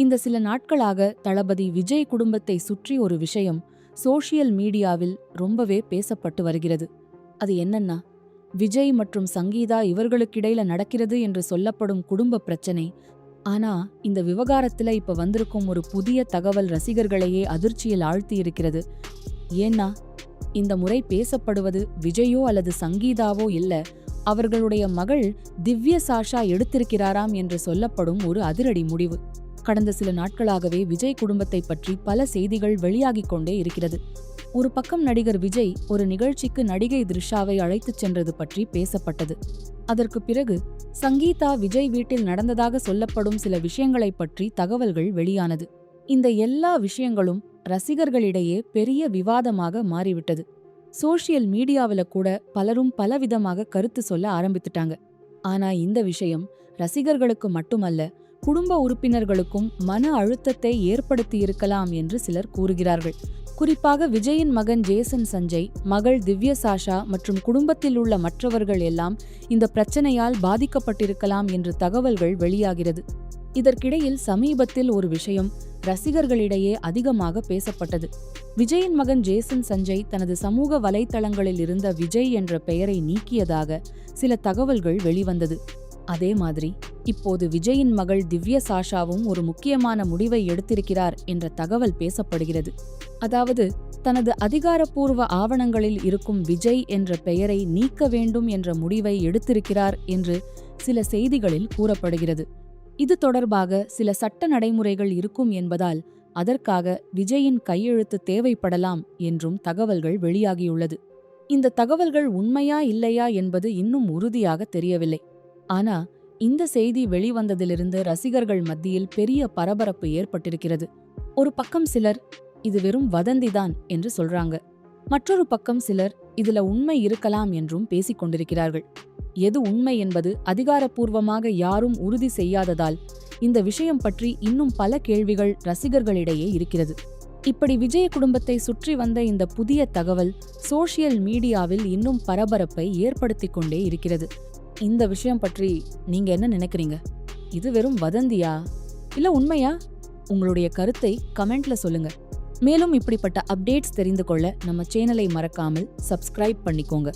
இந்த சில நாட்களாக தளபதி விஜய் குடும்பத்தை சுற்றி ஒரு விஷயம் சோஷியல் மீடியாவில் ரொம்பவே பேசப்பட்டு வருகிறது. அது என்னன்னா, விஜய் மற்றும் சங்கீதா இவர்களுக்கிடையில நடக்கிறது என்று சொல்லப்படும் குடும்ப பிரச்சனை. ஆனா இந்த விவகாரத்துல இப்ப வந்திருக்கும் ஒரு புதிய தகவல் ரசிகர்களையே அதிர்ச்சியில் ஆழ்த்தியிருக்கிறது. ஏன்னா இந்த முறை பேசப்படுவது விஜயோ அல்லது சங்கீதாவோ இல்ல, அவர்களுடைய மகள் திவ்ய சாஷா எடுத்திருக்கிறாராம் என்று சொல்லப்படும் ஒரு அதிரடி முடிவு. கடந்த சில நாட்களாகவே விஜய் குடும்பத்தை பற்றி பல செய்திகள் வெளியாகிக் கொண்டே இருக்கிறது. ஒரு பக்கம் நடிகர் விஜய் ஒரு நிகழ்ச்சிக்கு நடிகை த்ரிஷாவை அழைத்துச் சென்றது பற்றி பேசப்பட்டது. அதற்கு பிறகு சங்கீதா விஜய் வீட்டில் நடந்ததாக சொல்லப்படும் சில விஷயங்களை பற்றி தகவல்கள் வெளியானது. இந்த எல்லா விஷயங்களும் ரசிகர்களிடையே பெரிய விவாதமாக மாறிவிட்டது. சோஷியல் மீடியாவில கூட பலரும் பலவிதமாக கருத்து சொல்ல ஆரம்பித்துட்டாங்க. ஆனா இந்த விஷயம் ரசிகர்களுக்கு மட்டுமல்ல, குடும்ப உறுப்பினர்களுக்கும் மன அழுத்தத்தை ஏற்படுத்தியிருக்கலாம் என்று சிலர் கூறுகிறார்கள். குறிப்பாக விஜயின் மகன் ஜேசன் சஞ்சய், மகள் திவ்ய சாஷா மற்றும் குடும்பத்தில் உள்ள மற்றவர்கள் எல்லாம் இந்த பிரச்சனையால் பாதிக்கப்பட்டிருக்கலாம் என்று தகவல்கள் வெளியாகிறது. இதற்கிடையில் சமீபத்தில் ஒரு விஷயம் ரசிகர்களிடையே அதிகமாக பேசப்பட்டது. விஜயின் மகன் ஜேசன் சஞ்சய் தனது சமூக வலைத்தளங்களில் இருந்த விஜய் என்ற பெயரை நீக்கியதாக சில தகவல்கள் வெளிவந்தது. அதே மாதிரி இப்போது விஜயின் மகள் திவ்ய சாஷாவும் ஒரு முக்கியமான முடிவை எடுத்திருக்கிறார் என்ற தகவல் பேசப்படுகிறது. அதாவது தனது அதிகாரப்பூர்வ ஆவணங்களில் இருக்கும் விஜய் என்ற பெயரை நீக்க வேண்டும் என்ற முடிவை எடுத்திருக்கிறார் என்று சில செய்திகளில் கூறப்படுகிறது. இது தொடர்பாக சில சட்ட நடைமுறைகள் இருக்கும் என்பதால் அதற்காக விஜயின் கையெழுத்து தேவைப்படலாம் என்றும் தகவல்கள் வெளியாகியுள்ளது. இந்த தகவல்கள் உண்மையா இல்லையா என்பது இன்னும் உறுதியாக தெரியவில்லை. ஆனா இந்த செய்தி வெளிவந்ததிலிருந்து ரசிகர்கள் மத்தியில் பெரிய பரபரப்பு ஏற்பட்டிருக்கிறது. ஒரு பக்கம் சிலர் இது வெறும் வதந்திதான் என்று சொல்றாங்க, மற்றொரு பக்கம் சிலர் இதுல உண்மை இருக்கலாம் என்றும் பேசிக் கொண்டிருக்கிறார்கள். எது உண்மை என்பது அதிகாரப்பூர்வமாக யாரும் உறுதி செய்யாததால் இந்த விஷயம் பற்றி இன்னும் பல கேள்விகள் ரசிகர்களிடையே இருக்கிறது. இப்படி விஜய குடும்பத்தை சுற்றி வந்த இந்த புதிய தகவல் சோஷியல் மீடியாவில் இன்னும் பரபரப்பை ஏற்படுத்திக் கொண்டே இருக்கிறது. இந்த விஷயம் பற்றி நீங்க என்ன நினைக்கிறீங்க? இது வெறும் வதந்தியா இல்ல உண்மையா? உங்களுடைய கருத்தை கமெண்ட்ல சொல்லுங்க. மேலும் இப்படிப்பட்ட அப்டேட்ஸ் தெரிந்து கொள்ள நம்ம சேனலை மறக்காமல் சப்ஸ்கிரைப் பண்ணிக்கோங்க.